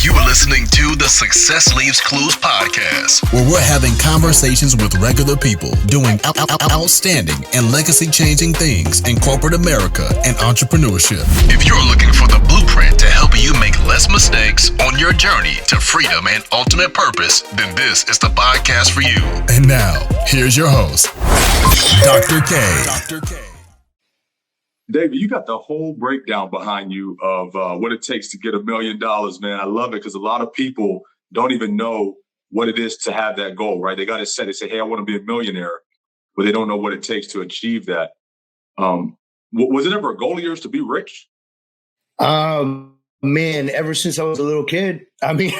You are listening to the Success Leaves Clues podcast, where we're having conversations with regular people doing outstanding and legacy-changing things in corporate America and entrepreneurship. If you're looking for the blueprint to help you make less mistakes on your journey to freedom and ultimate purpose, then this is the podcast for you. And now, here's your host, Dr. K. Dr. K. David, you got the whole breakdown behind you of what it takes to get $1 million, man. I love it because a lot of people don't even know what it is to have that goal, right? They got it set. They say, hey, I want to be a millionaire, but they don't know what it takes to achieve that. Was it ever a goal of yours to be rich? Man, ever since I was a little kid. I mean,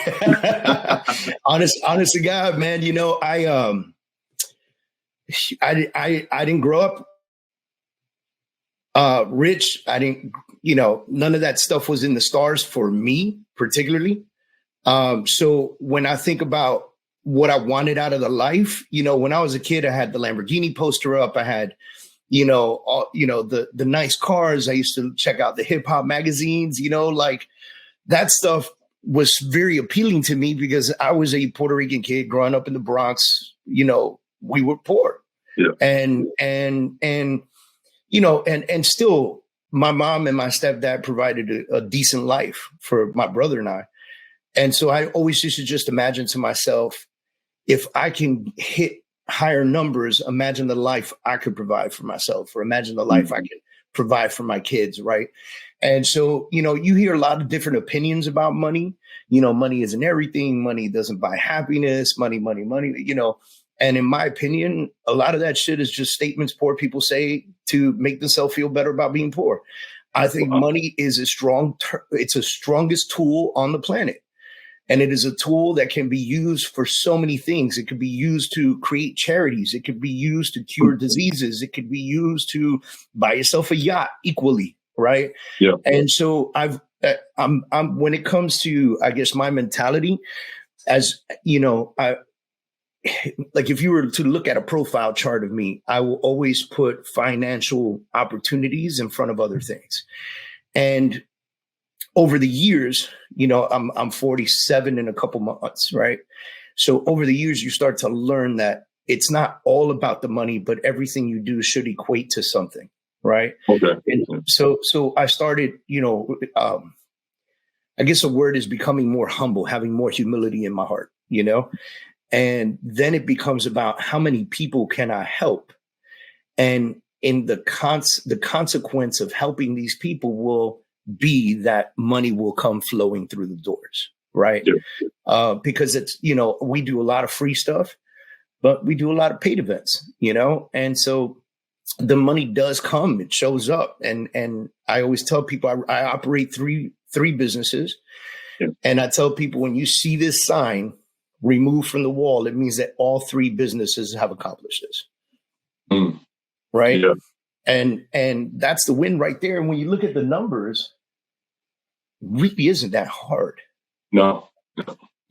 honest to God, man, you know, I didn't grow up rich. I didn't, none of that stuff was in the stars for me particularly. So when I think about what I wanted out of the life, when I was a kid, I had the Lamborghini poster up. I had, the nice cars. I used to check out the hip hop magazines, like that stuff was very appealing to me because I was a Puerto Rican kid growing up in the Bronx. We were poor. Yeah. And still my mom and my stepdad provided a decent life for my brother and I. And so I always used to just imagine to myself, if I can hit higher numbers, imagine the life I could provide for myself, or imagine the life I can provide for my kids. Right. And so, you hear a lot of different opinions about money. Money isn't everything. Money doesn't buy happiness. Money. And in my opinion, a lot of that shit is just statements poor people say to make themselves feel better about being poor. I think money is it's the strongest tool on the planet. And it is a tool that can be used for so many things. It could be used to create charities. It could be used to cure diseases. It could be used to buy yourself a yacht equally, right? Yeah. And so I'm when it comes to, I guess, my mentality, as like if you were to look at a profile chart of me, I will always put financial opportunities in front of other things. And over the years, I'm 47 in a couple months, right? So over the years, you start to learn that it's not all about the money, but everything you do should equate to something, right? Okay. And so I started, I guess the word is becoming more humble, having more humility in my heart, And then it becomes about how many people can I help? And in the consequence of helping these people will be that money will come flowing through the doors, right? Yeah. Because it's, we do a lot of free stuff, but we do a lot of paid events, And so the money does come, it shows up. And I always tell people I operate three businesses. Yeah. And I tell people, when you see this sign removed from the wall, it means that all three businesses have accomplished this. Right. Yeah. And that's the win right there. And when you look at the numbers, really isn't that hard. No.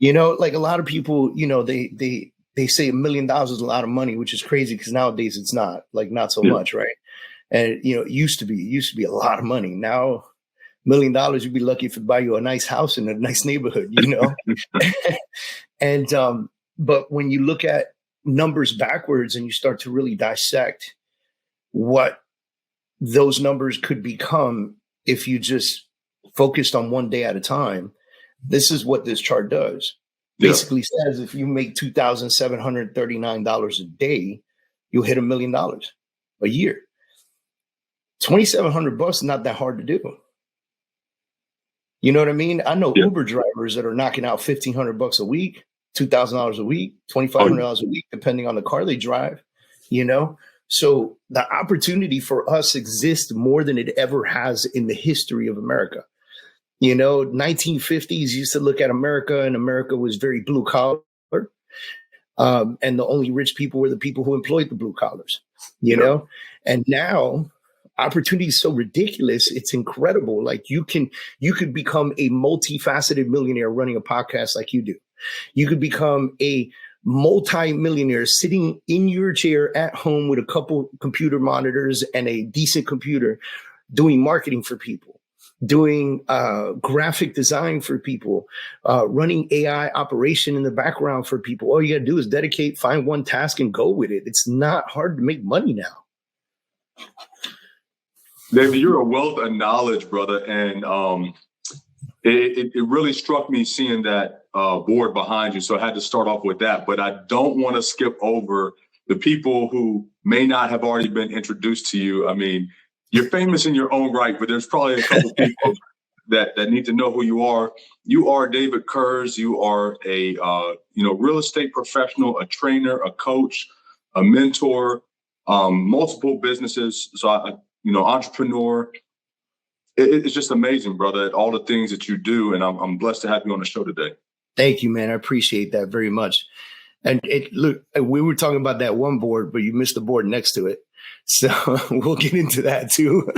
Like a lot of people, they say $1 million is a lot of money, which is crazy because nowadays it's not so much. Right. And, it used to be a lot of money. Now, $1 million, you'd be lucky if it buy you a nice house in a nice neighborhood, And, but when you look at numbers backwards and you start to really dissect what those numbers could become if you just focused on one day at a time, this is what this chart does. Yeah. Basically says if you make $2,739 a day, you'll hit $1 million a year. $2,700 is not that hard to do. You know what I mean? I know Uber drivers that are knocking out $1,500 a week, $2,000 a week, $2,500 a week, depending on the car they drive, So the opportunity for us exists more than it ever has in the history of America. 1950s used to look at America, and America was very blue collar. And the only rich people were the people who employed the blue collars, And now opportunity is so ridiculous. It's incredible. Like you could become a multifaceted millionaire running a podcast like you do. You could become a multi-millionaire sitting in your chair at home with a couple computer monitors and a decent computer doing marketing for people. doing graphic design for people, running AI operation in the background for people. All you got to do is dedicate, find one task and go with it. It's not hard to make money now. David, you're a wealth of knowledge, brother. And it really struck me seeing that board behind you. So I had to start off with that. But I don't want to skip over the people who may not have already been introduced to you. I mean, you're famous in your own right, but there's probably a couple people that need to know who you are. You are David Kurz. You are a real estate professional, a trainer, a coach, a mentor, multiple businesses. So entrepreneur. It's just amazing, brother, all the things that you do. And I'm blessed to have you on the show today. Thank you, man. I appreciate that very much. And look, we were talking about that one board, but you missed the board next to it. So we'll get into that too.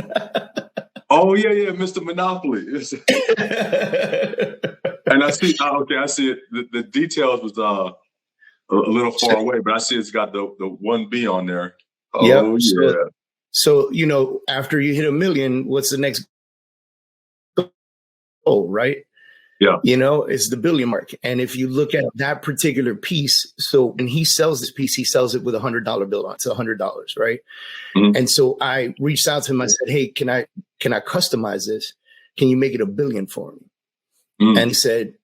Oh, yeah, Mr. Monopoly. And I see, I see it. The details was a little far away, but I see it's got the 1B on there. Oh, yeah. So, after you hit 1 million, what's the next goal, right? Yeah. It's the billion mark. And if you look at that particular piece, so when he sells this piece, he sells it with $100 bill on it. It's $100, right? Mm-hmm. And so I reached out to him. I said, hey, can I customize this? Can you make it $1 billion for me? Mm-hmm. And he said,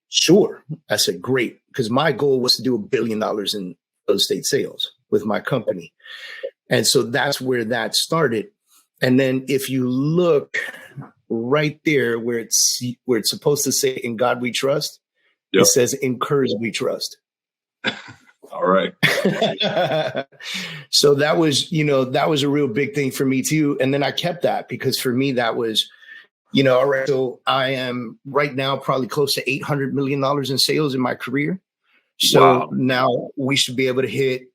sure. I said, great. Because my goal was to do $1 billion in real estate sales with my company. And so that's where that started. And then if you look right there where it's supposed to say "In God We Trust," It says "In Kurz We Trust." All right. So that was a real big thing for me too. And then I kept that because for me that was, all right. So I am right now probably close to $800 million in sales in my career. So now we should be able to hit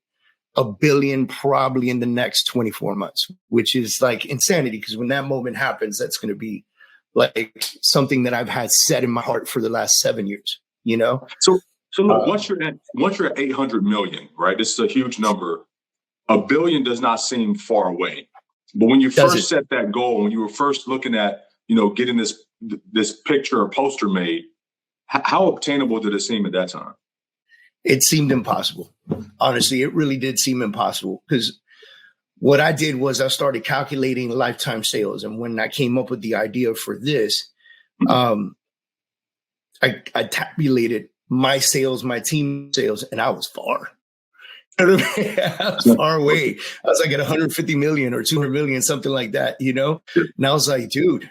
$1 billion probably in the next 24 months, which is like insanity. Because when that moment happens, that's going to be like something that I've had set in my heart for the last 7 years, So look, once you're at 800 million, right? This is a huge number. $1 billion does not seem far away. But when you first set that goal, when you were first looking at, getting this picture or poster made, how obtainable did it seem at that time? It seemed impossible. Honestly, it really did seem impossible because what I did was I started calculating lifetime sales. And when I came up with the idea for this, I tabulated my sales, my team sales, and I was far. I was far away. I was like at 150 million or 200 million, something like that, And I was like, dude,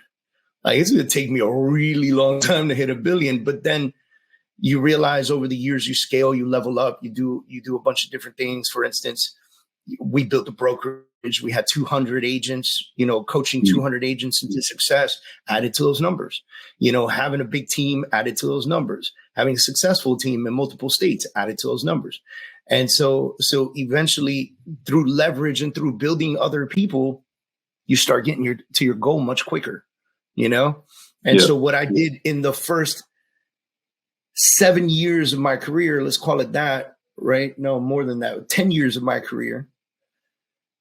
it's going to take me a really long time to hit $1 billion. But then you realize over the years you scale, you level up, you do a bunch of different things. For instance, we built a brokerage. We had 200 agents, coaching 200 agents into success, added to those numbers. Having a big team added to those numbers. Having a successful team in multiple states added to those numbers. And so eventually through leverage and through building other people, you start getting to your goal much quicker, And so what I did in the first 7 years of my career, let's call it that, right? No, more than that, 10 years of my career.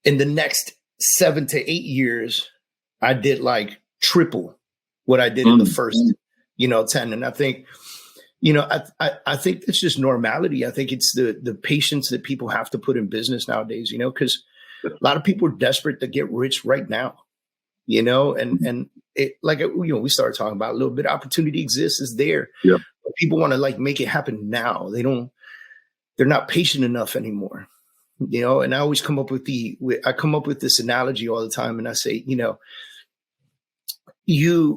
In the next 7 to 8 years, I did like triple what I did in the first, 10. And I think, I think it's just normality. I think it's the patience that people have to put in business nowadays, because a lot of people are desperate to get rich right now, and it like, we started talking about a little bit, opportunity exists, is there. Yeah. People want to make it happen now. They're not patient enough anymore, and I always come up with this analogy all the time. And I say,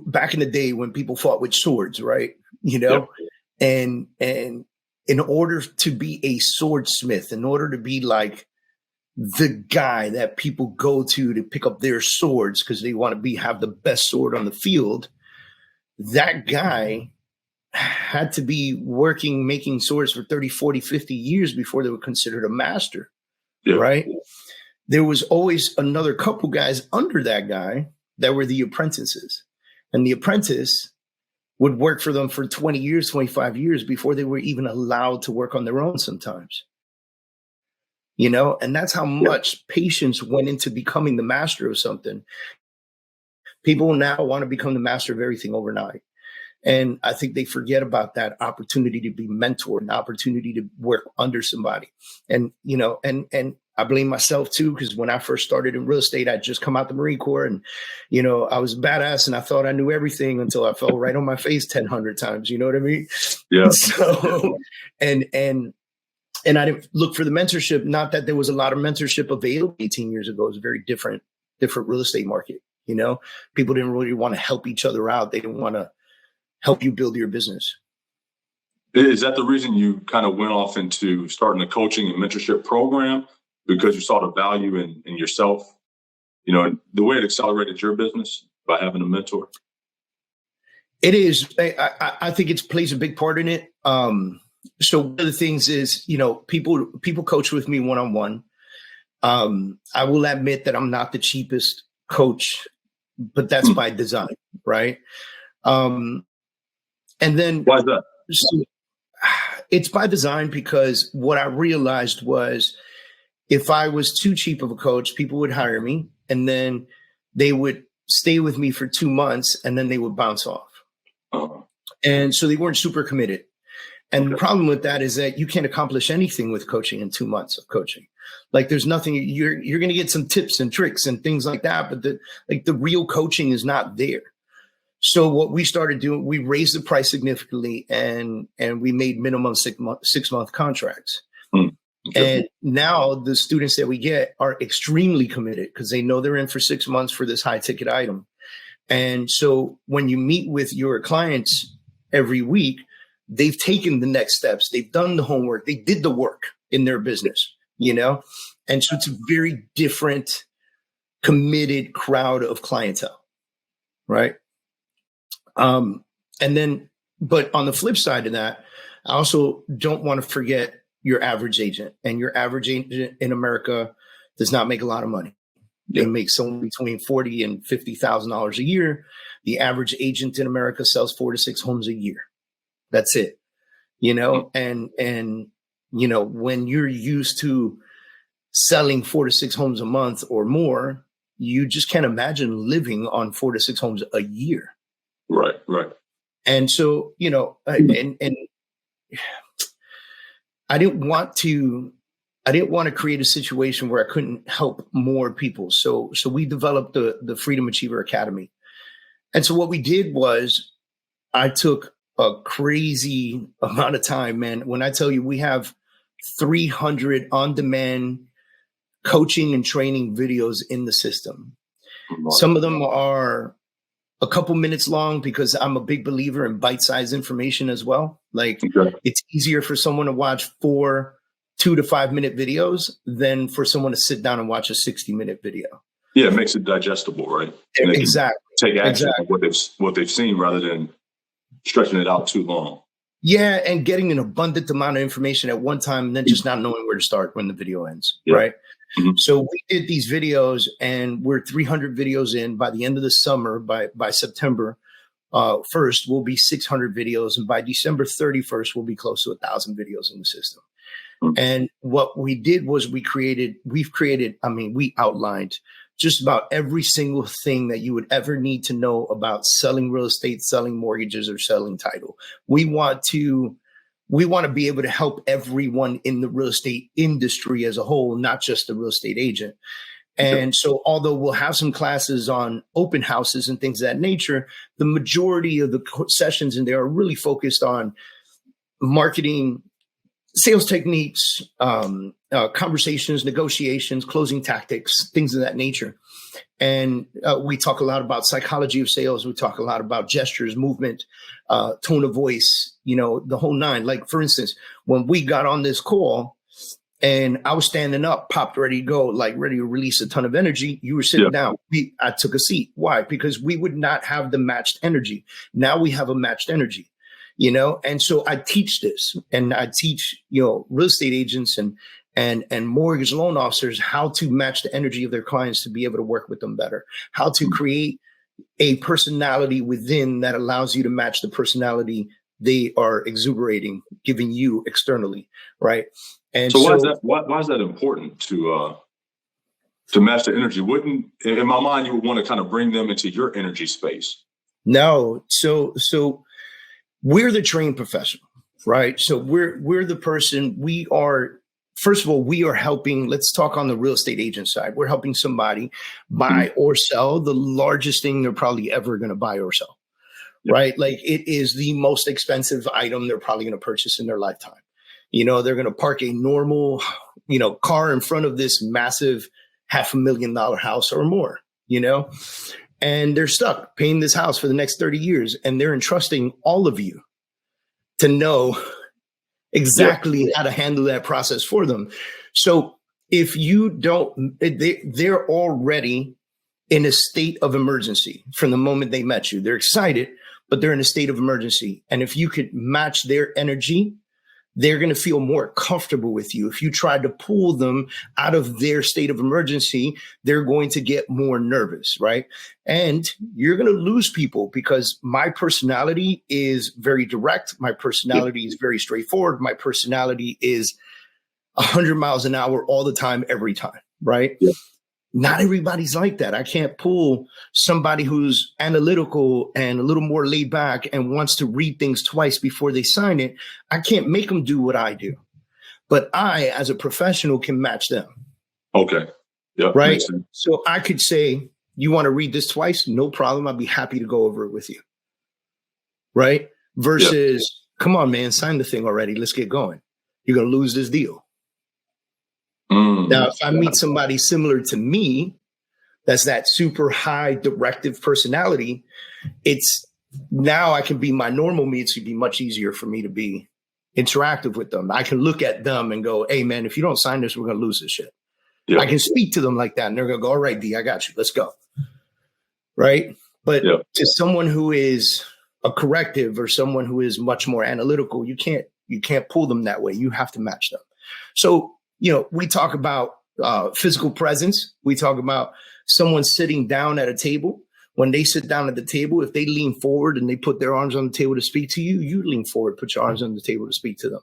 back in the day when people fought with swords, right. And in order to be a swordsmith, in order to be like the guy that people go to pick up their swords because they want to have the best sword on the field, that guy had to be making swords for 30, 40, 50 years before they were considered a master, right? There was always another couple guys under that guy that were the apprentices. And the apprentice would work for them for 20 years, 25 years before they were even allowed to work on their own sometimes. And that's how much patience went into becoming the master of something. People now want to become the master of everything overnight. And I think they forget about that opportunity to be mentored, an opportunity to work under somebody. And, you know, and I blame myself too, because when I first started in real estate, I'd just come out the Marine Corps and, you know, I was badass and I thought I knew everything until I fell right on my face 1,000 times. You know what I mean? Yeah. So, and I didn't look for the mentorship. Not that there was a lot of mentorship available 18 years ago. It was a very different real estate market. You know, people didn't really want to help each other out. They didn't want to help you build your business. Is that the reason you kind of went off into starting a coaching and mentorship program? Because you saw the value in yourself, you know, and the way it accelerated your business by having a mentor? It is. I think it plays a big part in it. So one of the things is, you know, people coach with me one-on-one. I will admit that I'm not the cheapest coach, but that's by design, right? And then why is that? So it's by design because what I realized was if I was too cheap of a coach, people would hire me and then they would stay with me for 2 months and then they would bounce off. Uh-huh. And so they weren't super committed. And the problem with that is that you can't accomplish anything with coaching in 2 months of coaching. Like there's nothing, you're going to get some tips and tricks and things like that, but the real coaching is not there. So what we started doing, we raised the price significantly and we made minimum 6-month contracts. Okay. And now the students that we get are extremely committed because they know they're in for 6 months for this high ticket item. And so when you meet with your clients every week, they've taken the next steps. They've done the homework. They did the work in their business, you know? And so it's a very different committed crowd of clientele, right? And then, but on the flip side of that, I also don't want to forget your average agent. And your average agent in America does not make a lot of money. They make somewhere between $40,000 and $50,000 a year. The average agent in America sells 4 to 6 homes a year. That's it. You know, and you know, when you're used to selling 4 to 6 homes a month or more, you just can't imagine living on 4 to 6 homes a year. Right. And so, you know, and I didn't want to create a situation where I couldn't help more people. So we developed the Freedom Achiever Academy. And so what we did was I took a crazy amount of time, man. When I tell you we have 300 on-demand coaching and training videos in the system. Some of them are a couple minutes long because I'm a big believer in bite-sized information as well. Like It's easier for someone to watch 4 2 to 5 minute videos than for someone to sit down and watch a 60-minute video. Yeah, it makes it digestible, right? And exactly. Take action on what they've seen rather than stretching it out too long. Yeah, and getting an abundant amount of information at one time and then just not knowing where to start when the video ends, right? Mm-hmm. So we did these videos and we're 300 videos in. By the end of the summer, by September 1st, we'll be 600 videos. And by December 31st, we'll be close to 1,000 videos in the system. Mm-hmm. And what we did was we outlined just about every single thing that you would ever need to know about selling real estate, selling mortgages, or selling title. We want to be able to help everyone in the real estate industry as a whole, not just the real estate agent. And so although we'll have some classes on open houses and things of that nature, the majority of the sessions in there are really focused on marketing, sales techniques, conversations, negotiations, closing tactics, things of that nature. And we talk a lot about psychology of sales. We talk a lot about gestures, movement, tone of voice, you know, the whole nine. Like, for instance, when we got on this call and I was standing up, popped, ready to go, like ready to release a ton of energy, you were sitting down. I took a seat. Why? Because we would not have the matched energy. Now we have a matched energy. You know, and so I teach this, and I teach, you know, real estate agents and mortgage loan officers how to match the energy of their clients to be able to work with them better, how to create a personality within that allows you to match the personality they are exuberating, giving you externally, right? And so why is that important to To match the energy. Wouldn't, in my mind, you would want to kind of bring them into your energy space. No. So we're the trained professional, right? So we're the person. We are, first of all, we are helping. Let's talk on the real estate agent side. We're helping somebody buy or sell the largest thing they're probably ever going to buy or sell, right? Like it is the most expensive item they're probably going to purchase in their lifetime. You know, they're going to park a normal, car in front of this massive $500,000 house or more, and they're stuck paying this house for the next 30 years. And they're entrusting all of you to know exactly how to handle that process for them. So if you don't, they're already in a state of emergency from the moment they met you. They're excited, but they're in a state of emergency. And if you could match their energy, they're going to feel more comfortable with you. If you try to pull them out of their state of emergency, they're going to get more nervous, right? And you're going to lose people because my personality is very direct. My personality is very straightforward. My personality is 100 miles an hour all the time, every time, right? Yeah. Not everybody's like that. I can't pull somebody who's analytical and a little more laid back and wants to read things twice before they sign it. I can't make them do what I do. But I, as a professional, can match them. Okay. Yeah. Right. So I could say, you want to read this twice? No problem. I'd be happy to go over it with you. Right. Versus, come on, man, sign the thing already. Let's get going. You're going to lose this deal. Now, if I meet somebody similar to me, that's that super high directive personality, it's now I can be my normal me. It's going to be much easier for me to be interactive with them. I can look at them and go, hey, man, if you don't sign this, we're going to lose this shit. Yeah. I can speak to them like that. And they're going to go, all right, D, I got you. Let's go. Right. But to someone who is a corrective or someone who is much more analytical, you can't pull them that way. You have to match them. So, we talk about physical presence. We talk about someone sitting down at a table. When they sit down at the table, if they lean forward and they put their arms on the table to speak to you, you lean forward, put your arms on the table to speak to them.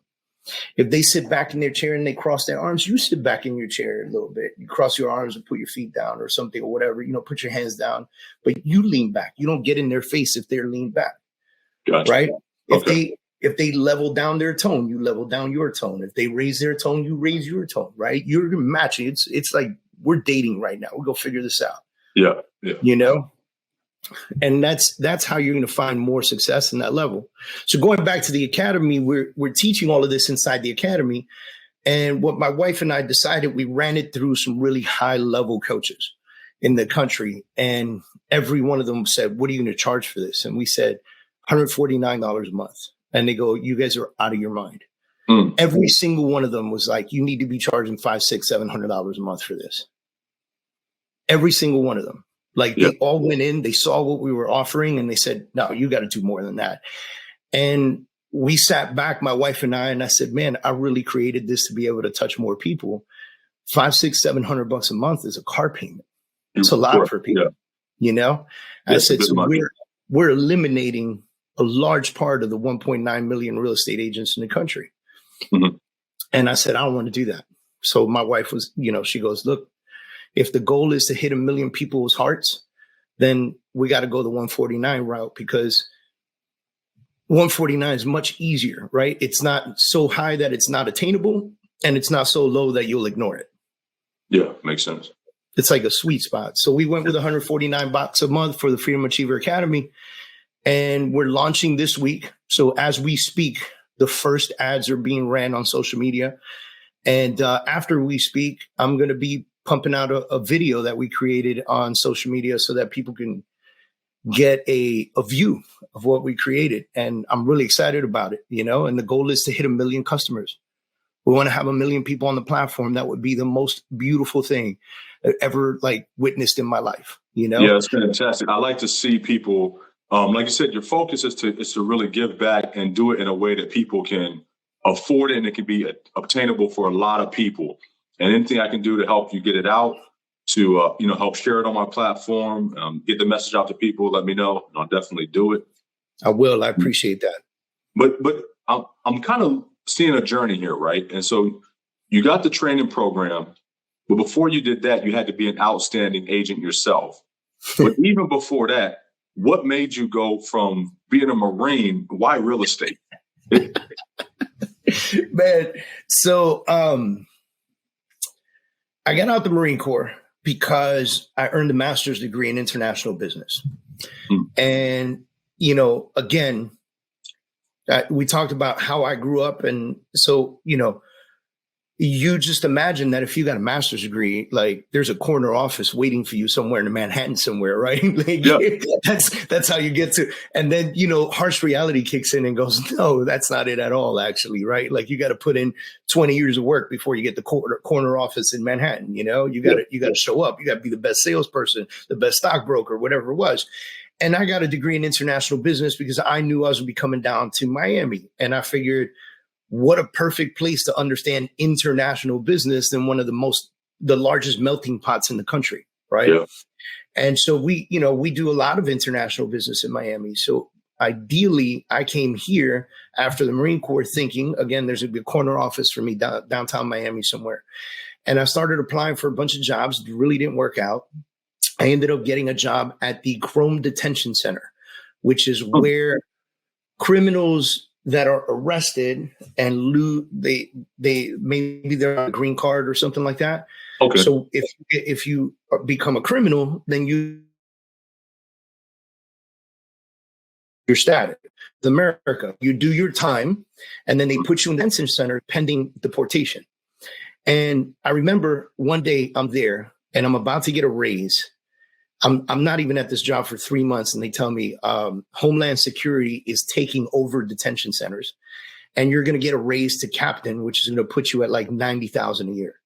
If they sit back in their chair and they cross their arms, you sit back in your chair a little bit. You cross your arms and put your feet down or something or whatever, put your hands down, but you lean back. You don't get in their face if they're leaned back. Gotcha. Right? If they level down their tone, you level down your tone. If they raise their tone, you raise your tone, right? You're matching. It's like we're dating right now. We'll go figure this out. Yeah. And that's how you're going to find more success in that level. So going back to the academy, we're teaching all of this inside the academy. And what my wife and I decided, we ran it through some really high level coaches in the country. And every one of them said, what are you going to charge for this? And we said $149 a month. And they go, you guys are out of your mind. Every single one of them was like, you need to be charging $500, $600, $700 a month for this. Every single one of them. Like they all went in, they saw what we were offering and they said, no, you got to do more than that. And we sat back, my wife and I said, man, I really created this to be able to touch more people. $500, $600, $700 a month is a car payment. It's a lot for people, I said, so we're eliminating a large part of the 1.9 million real estate agents in the country. Mm-hmm. And I said, I don't want to do that. So my wife was, she goes, look, if the goal is to hit 1 million people's hearts, then we got to go the 149 route because 149 is much easier, right? It's not so high that it's not attainable and it's not so low that you'll ignore it. Yeah, makes sense. It's like a sweet spot. So we went with $149 a month for the Freedom Achiever Academy. And we're launching this week. So as we speak, the first ads are being ran on social media. And after we speak, I'm going to be pumping out a video that we created on social media so that people can get a view of what we created. And I'm really excited about it, and the goal is to hit 1 million customers. We want to have 1 million people on the platform. That would be the most beautiful thing ever witnessed in my life, Yeah, it's fantastic. I like to see people. Like you said, your focus is to really give back and do it in a way that people can afford it and it can be obtainable for a lot of people. And anything I can do to help you get it out, to help share it on my platform, get the message out to people, let me know. And I'll definitely do it. I will. I appreciate that. But I'm kind of seeing a journey here, right? And so you got the training program. But before you did that, you had to be an outstanding agent yourself. But even before that, what made you go from being a Marine? Why real estate? Man, so I got out the Marine Corps because I earned a master's degree in international business. And, again, we talked about how I grew up. And so, you just imagine that if you got a master's degree, like there's a corner office waiting for you somewhere in Manhattan somewhere, right? That's how you get to. And then, harsh reality kicks in and goes, no, that's not it at all, actually, right? Like you got to put in 20 years of work before you get the corner office in Manhattan. You got to show up. You got to be the best salesperson, the best stockbroker, whatever it was. And I got a degree in international business because I knew I was going to be coming down to Miami. And I figured, what a perfect place to understand international business than one of the largest melting pots in the country. Right. Yeah. And so we do a lot of international business in Miami. So ideally I came here after the Marine Corps thinking, again, there's a big corner office for me downtown Miami somewhere. And I started applying for a bunch of jobs. It really didn't work out. I ended up getting a job at the Chrome Detention Center, which is where criminals that are arrested and they maybe they're on a green card or something like that. Okay. So if you become a criminal, then you're static. It's America. You do your time, and then they put you in the detention center pending deportation. And I remember one day I'm there and I'm about to get a raise. I'm not even at this job for 3 months, and they tell me Homeland Security is taking over detention centers, and you're going to get a raise to captain, which is going to put you at like $90,000 a year.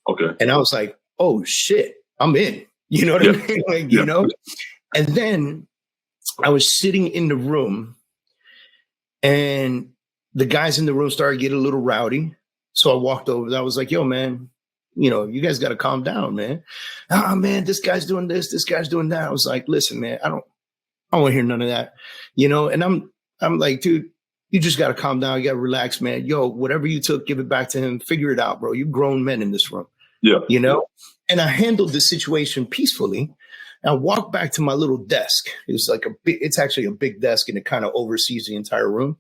Okay. And I was like, oh shit, I'm in. You know what I mean? Like, And then I was sitting in the room, and the guys in the room started getting a little rowdy. So I walked over. I was like, yo, man, you guys got to calm down, man. Oh, man, this guy's doing this. This guy's doing that. I was like, listen, man, I don't want to hear none of that, And I'm like, dude, you just got to calm down. You got to relax, man. Yo, whatever you took, give it back to him. Figure it out, bro. You're grown men in this room. Yeah. And I handled the situation peacefully. I walked back to my little desk. It was like it's actually a big desk, and it kind of oversees the entire room.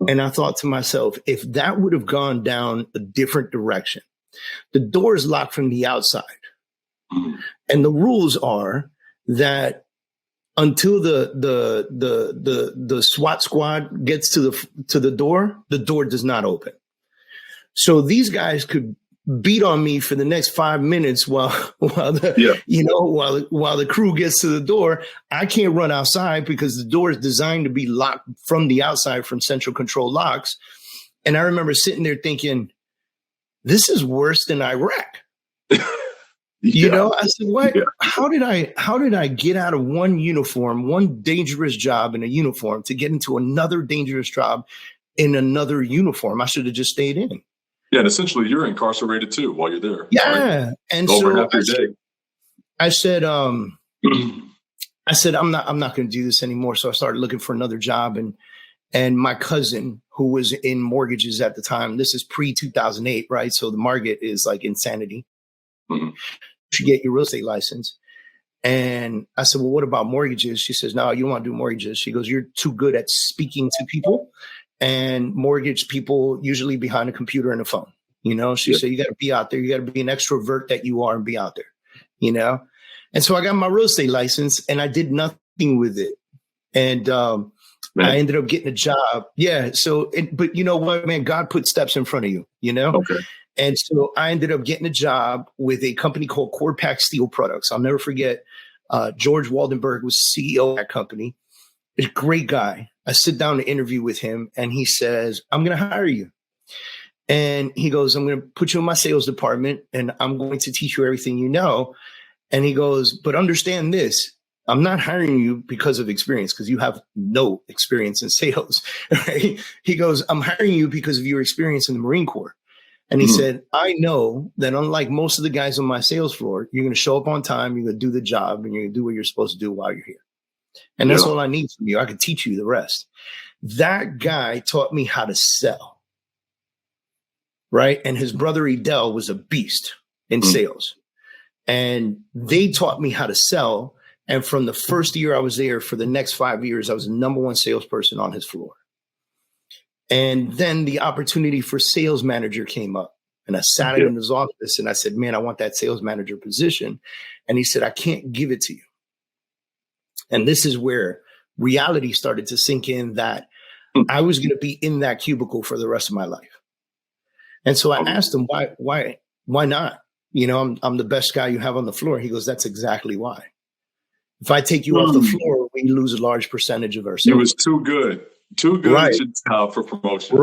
And I thought to myself, if that would have gone down a different direction, the door is locked from the outside. Mm-hmm. And the rules are that until the SWAT squad gets to the door does not open. So these guys could beat on me for the next 5 minutes while the crew gets to the door. I can't run outside because the door is designed to be locked from the outside from central control locks. And I remember sitting there thinking, this is worse than Iraq. I said, what? Yeah. How did I get out of one dangerous job in a uniform to get into another dangerous job in another uniform? I should have just stayed in. Yeah, and essentially you're incarcerated too while you're there. Yeah. Right? And so I said, I'm not going to do this anymore. So I started looking for another job, and my cousin, who was in mortgages at the time, this is pre-2008, right? So the market is like insanity. Mm-hmm. You should get your real estate license. And I said, well, what about mortgages? She says, no, you don't want to do mortgages. She goes, you're too good at speaking to people, and mortgage people usually behind a computer and a phone. She said, you got to be out there. You got to be an extrovert that you are and be out there, And so I got my real estate license, and I did nothing with it. And, I ended up getting a job. Yeah. So, but you know what, man, God put steps in front of you, Okay. And so I ended up getting a job with a company called Corpac Steel Products. I'll never forget. George Waldenberg was CEO of that company. He's a great guy. I sit down to interview with him, and he says, I'm going to hire you. And he goes, I'm going to put you in my sales department, and I'm going to teach you everything you know. And he goes, but understand this. I'm not hiring you because of experience, because you have no experience in sales, right? He goes, I'm hiring you because of your experience in the Marine Corps. And he said, I know that unlike most of the guys on my sales floor, you're going to show up on time, you're going to do the job, and you're going to do what you're supposed to do while you're here. And that's all I need from you. I can teach you the rest. That guy taught me how to sell, right? And his brother Edel was a beast. in sales. And they taught me how to sell. And from the first year I was there, for the next 5 years, I was the number one salesperson on his floor. And then the opportunity for sales manager came up. And I sat in his office and I said, man, I want that sales manager position. And he said, I can't give it to you. And this is where reality started to sink in, that I was going to be in that cubicle for the rest of my life. And so I asked him, why not? You know, I'm the best guy you have on the floor. He goes, that's exactly why. If I take you off the floor, we lose a large percentage of our sales. It was too good right. For promotion.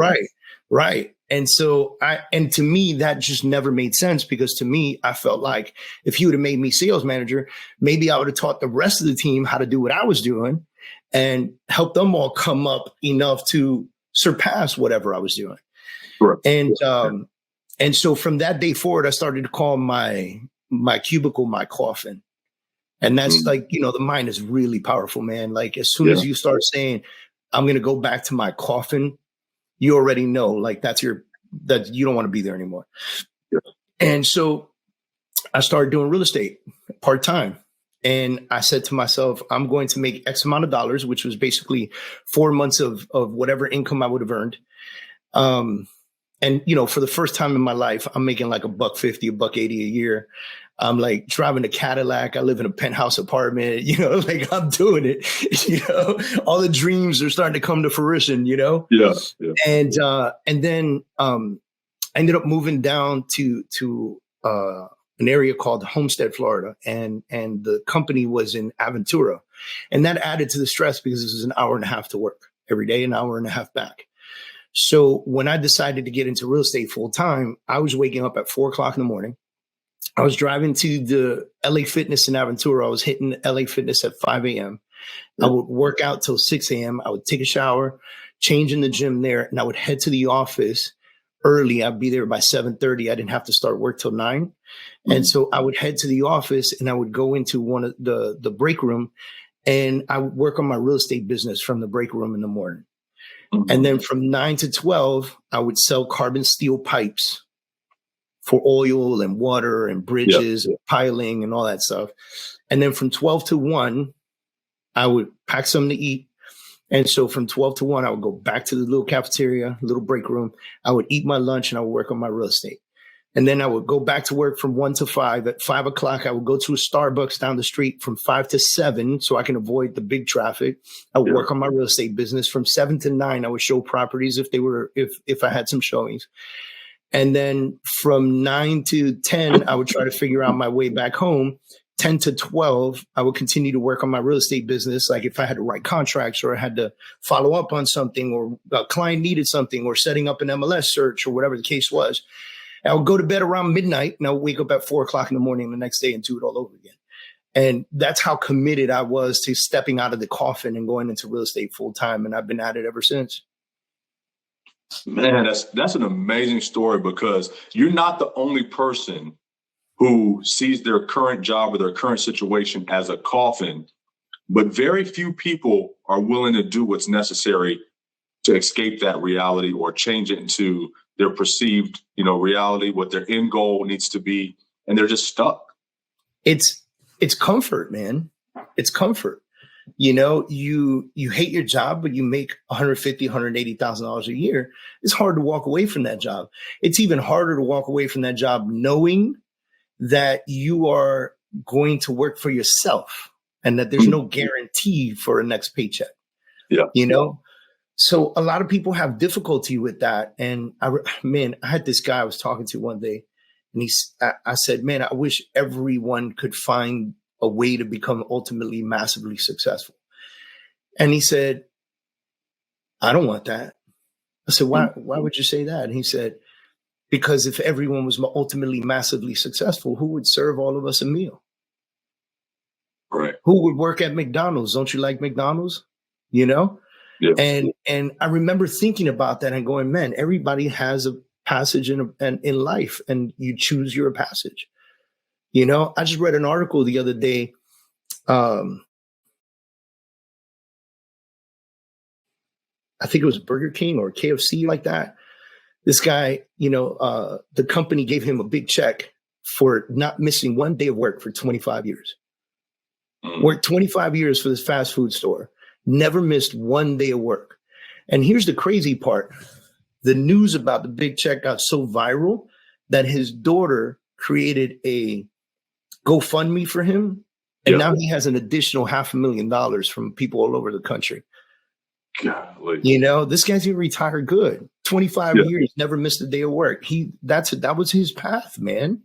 Right. And so to me, that just never made sense, because to me, I felt like if he would have made me sales manager, maybe I would have taught the rest of the team how to do what I was doing and help them all come up enough to surpass whatever I was doing. Sure. And so from that day forward, I started to call my cubicle my coffin. And that's like, you know, the mind is really powerful, man. Like as soon as you start saying, I'm going to go back to my coffin, you already know, like that you don't want to be there anymore. Yeah. And so I started doing real estate part-time. And I said to myself, I'm going to make X amount of dollars, which was basically 4 months of whatever income I would have earned. And, you know, for the first time in my life, I'm making like $150, $180 a year. I'm like driving a Cadillac. I live in a penthouse apartment, you know, like I'm doing it, you know, all the dreams are starting to come to fruition, you know? Yeah. And then I ended up moving down to an area called Homestead, Florida. And the company was in Aventura. And that added to the stress because this was an hour and a half to work every day, an hour and a half back. So when I decided to get into real estate full time, I was waking up at 4 o'clock in the morning. I was driving to the LA Fitness in Aventura. I was hitting LA Fitness at 5 a.m. I would work out till 6 a.m. I would take a shower, change in the gym there, and I would head to the office early. I'd be there by 7:30. I didn't have to start work till 9. And so I would head to the office and I would go into one of the break room, and I would work on my real estate business from the break room in the morning. And then from 9 to 12, I would sell carbon steel pipes for oil and water and bridges and piling and all that stuff. And then from 12 to 1, I would pack something to eat. And so from 12 to 1, I would go back to the little cafeteria, little break room. I would eat my lunch and I would work on my real estate. And then I would go back to work from 1 to 5. At 5 o'clock, I would go to a Starbucks down the street from 5 to 7 so I can avoid the big traffic. I would work on my real estate business. From 7 to 9, I would show properties if I had some showings. And then from 9 to 10, I would try to figure out my way back home. 10 to 12, I would continue to work on my real estate business. Like if I had to write contracts or I had to follow up on something or a client needed something or setting up an MLS search or whatever the case was. I would go to bed around midnight and I would wake up at 4 o'clock in the morning the next day and do it all over again. And that's how committed I was to stepping out of the coffin and going into real estate full time. And I've been at it ever since. Man, that's an amazing story, because you're not the only person who sees their current job or their current situation as a coffin, but very few people are willing to do what's necessary to escape that reality or change it into their perceived, reality, what their end goal needs to be, and they're just stuck. It's comfort, man. It's comfort. You hate your job, but you make $150,000, $180,000 a year. It's hard to walk away from that job. It's even harder to walk away from that job knowing that you are going to work for yourself and that there's no guarantee for a next paycheck. Yeah. So a lot of people have difficulty with that. And I had this guy I was talking to one day, and I said, man, I wish everyone could find a way to become ultimately massively successful. And he said, I don't want that. I said, why would you say that? And he said, because if everyone was ultimately massively successful, who would serve all of us a meal? Right. Who would work at McDonald's? Don't you like McDonald's? Yeah. And I remember thinking about that and going, man, everybody has a passage in life, and you choose your passage. I just read an article the other day. I think it was Burger King or KFC, like that. This guy, the company gave him a big check for not missing one day of work for 25 years. Mm. Worked 25 years for this fast food store. Never missed one day of work. And here's the crazy part. The news about the big check got so viral that his daughter created a GoFundMe for him. And now he has an additional $500,000 from people all over the country. Golly. You know, this guy's gonna retire good. 25 years, never missed a day of work. That was his path, man.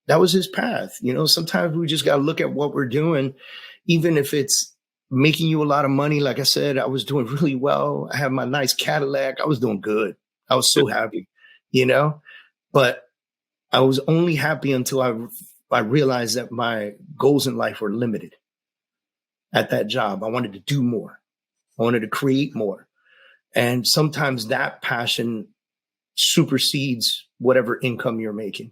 That was his path. You know, sometimes we just gotta look at what we're doing, even if it's making you a lot of money. Like I said, I was doing really well. I had my nice Cadillac. I was doing good. I was so happy, you know, but I was only happy until I realized that my goals in life were limited at that job. I wanted to do more. I wanted to create more. And sometimes that passion supersedes whatever income you're making.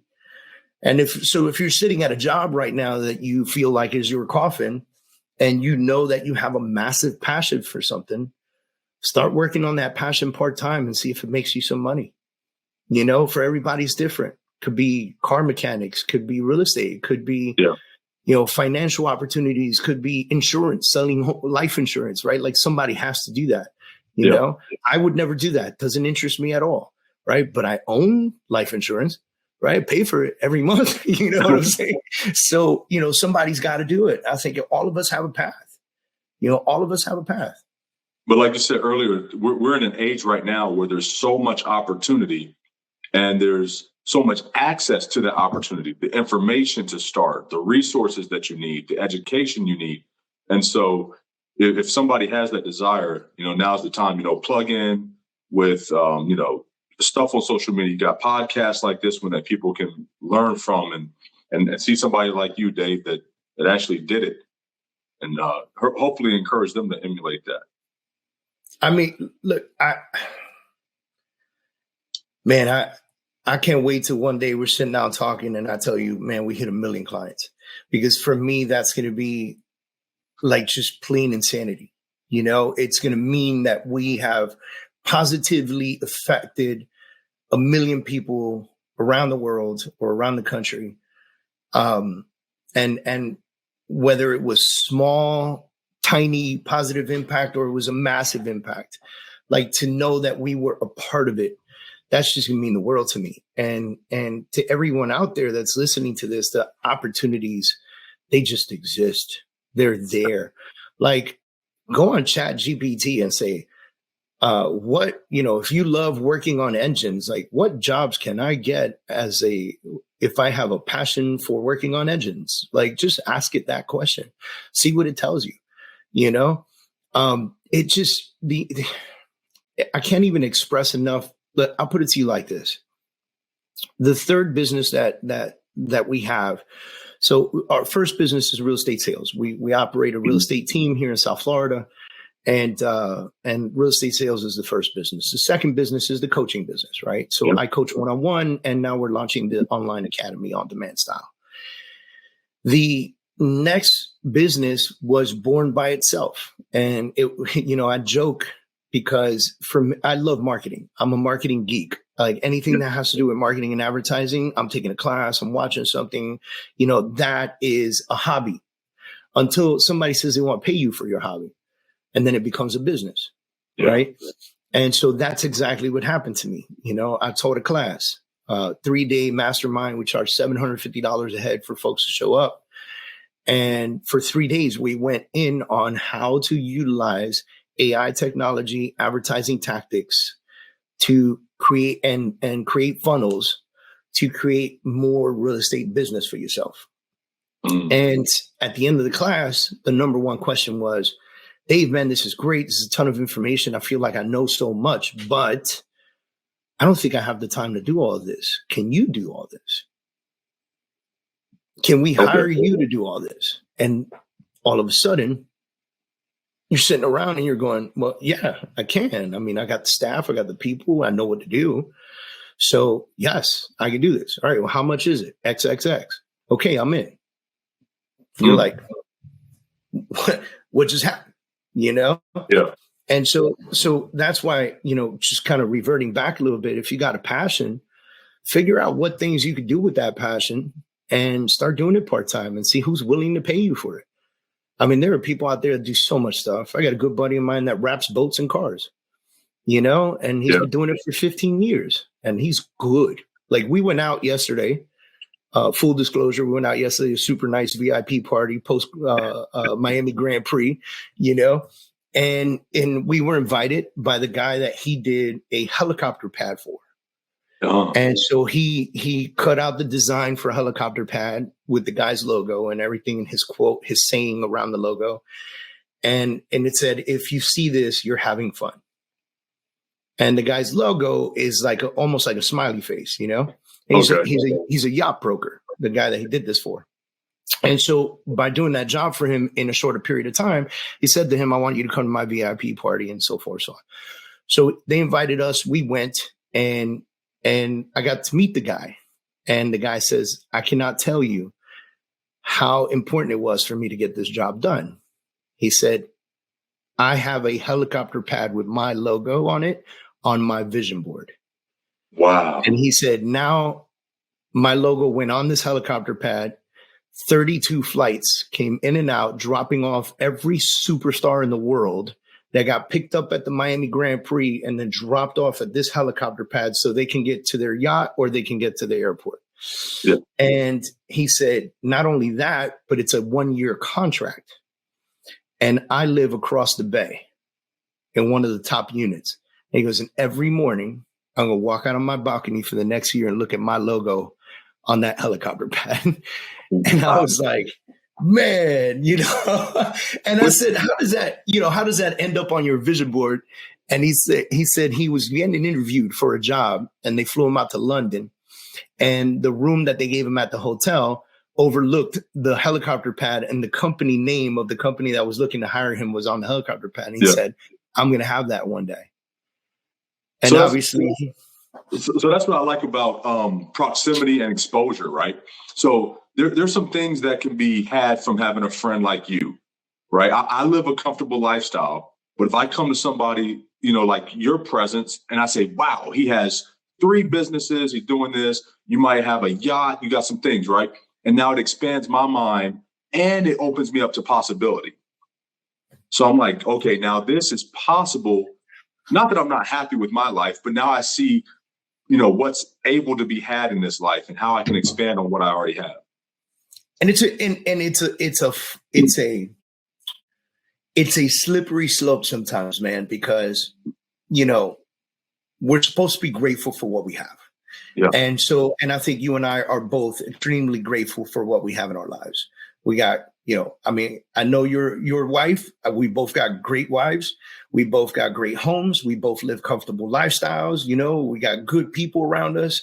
And if you're sitting at a job right now that you feel like is your coffin, and you know that you have a massive passion for something, start working on that passion part-time and see if it makes you some money. You know, for everybody's different. Could be car mechanics, could be real estate, could be, you know, financial opportunities, could be insurance, selling life insurance, right? Like somebody has to do that. You know, I would never do that. Doesn't interest me at all. Right. But I own life insurance, right? Pay for it every month. You know what I'm saying? So, you know, somebody's got to do it. I think all of us have a path. You know, all of us have a path. But like you said earlier, we're in an age right now where there's so much opportunity and there's so much access to the opportunity, the information to start, the resources that you need, the education you need. And so if somebody has that desire, you know, now's the time, you know, plug in with, you know, stuff on social media. You got podcasts like this one that people can learn from and see somebody like you, Dave, that actually did it and hopefully encourage them to emulate that. I mean, look, I can't wait till one day we're sitting down talking and I tell you, man, we hit 1 million clients. Because for me, that's going to be like just plain insanity. You know, it's going to mean that we have positively affected 1 million people around the world or around the country. And whether it was small, tiny positive impact or it was a massive impact, like to know that we were a part of it, that's just gonna mean the world to me. And to everyone out there that's listening to this, the opportunities, they just exist. They're there. Like go on ChatGPT and say, what, you know, if you love working on engines, like what jobs can I get if I have a passion for working on engines? Like just ask it that question, see what it tells you, you know? It just, I can't even express enough, but I'll put it to you like this. The third business that we have. So our first business is real estate sales. We operate a real estate team here in South Florida. And real estate sales is the first business. The second business is the coaching business, right? So I coach one-on-one, and now we're launching the online academy on demand style. The next business was born by itself. And it, you know, I joke because I love marketing. I'm a marketing geek. Like anything that has to do with marketing and advertising, I'm taking a class, I'm watching something, you know, that is a hobby until somebody says they want to pay you for your hobby. And then it becomes a business, right? And so that's exactly what happened to me. You know, I taught a class, 3-day mastermind. We charge $750 a head for folks to show up. And for 3 days, we went in on how to utilize AI technology, advertising tactics to create and create funnels to create more real estate business for yourself. And at the end of the class, the number one question was, Dave, man, this is great. This is a ton of information. I feel like I know so much, but I don't think I have the time to do all of this. Can you do all this? Can we hire you to do all this? And all of a sudden, you're sitting around and you're going, well, yeah, I can. I mean, I got the staff, I got the people, I know what to do. So yes, I can do this. All right, well, how much is it? XXX. Okay, I'm in. You're like, what just happened? You know? Yeah. And so that's why, you know, just kind of reverting back a little bit, if you got a passion, figure out what things you could do with that passion and start doing it part-time and see who's willing to pay you for it. I mean, there are people out there that do so much stuff. I got a good buddy of mine that wraps boats and cars, and he's been doing it for 15 years and he's good. Like, we went out yesterday, full disclosure, we went out yesterday, a super nice VIP party post Miami Grand Prix, and we were invited by the guy that he did a helicopter pad for. Oh. And so he cut out the design for a helicopter pad with the guy's logo and everything, and his quote, his saying around the logo. And it said, "If you see this, you're having fun." And the guy's logo is almost like a smiley face, And he's a yacht broker, the guy that he did this for. And so by doing that job for him in a shorter period of time, he said to him, "I want you to come to my VIP party," and so forth, so on. So they invited us. We went, and I got to meet the guy. And the guy says, "I cannot tell you how important it was for me to get this job done." He said, "I have a helicopter pad with my logo on it on my vision board." Wow. And he said, "Now my logo went on this helicopter pad. 32 flights came in and out, dropping off every superstar in the world that got picked up at the Miami Grand Prix and then dropped off at this helicopter pad so they can get to their yacht or they can get to the airport." Yeah. And he said, not only that, but it's a 1-year contract. And I live across the bay in one of the top units. And he goes, "And every morning I'm going to walk out on my balcony for the next year and look at my logo on that helicopter pad." And I was like, man, and I said, how does that end up on your vision board? And he said he was getting interviewed for a job and they flew him out to London, and the room that they gave him at the hotel overlooked the helicopter pad, and the company name of the company that was looking to hire him was on the helicopter pad. And he said, "I'm going to have that one day." And so obviously, so that's what I like about proximity and exposure, right? So there's some things that can be had from having a friend like you, right? I live a comfortable lifestyle, but if I come to somebody, like your presence, and I say, "Wow, he has 3 businesses, he's doing this. You might have a yacht, you got some things," right? And now it expands my mind and it opens me up to possibility. So I'm like, okay, now this is possible. Not that I'm not happy with my life, but now I see, what's able to be had in this life and how I can expand on what I already have. And it's a slippery slope sometimes, man, because, we're supposed to be grateful for what we have. Yeah. And I think you and I are both extremely grateful for what we have in our lives. We got, I know your wife, we both got great wives. We both got great homes. We both live comfortable lifestyles. We got good people around us.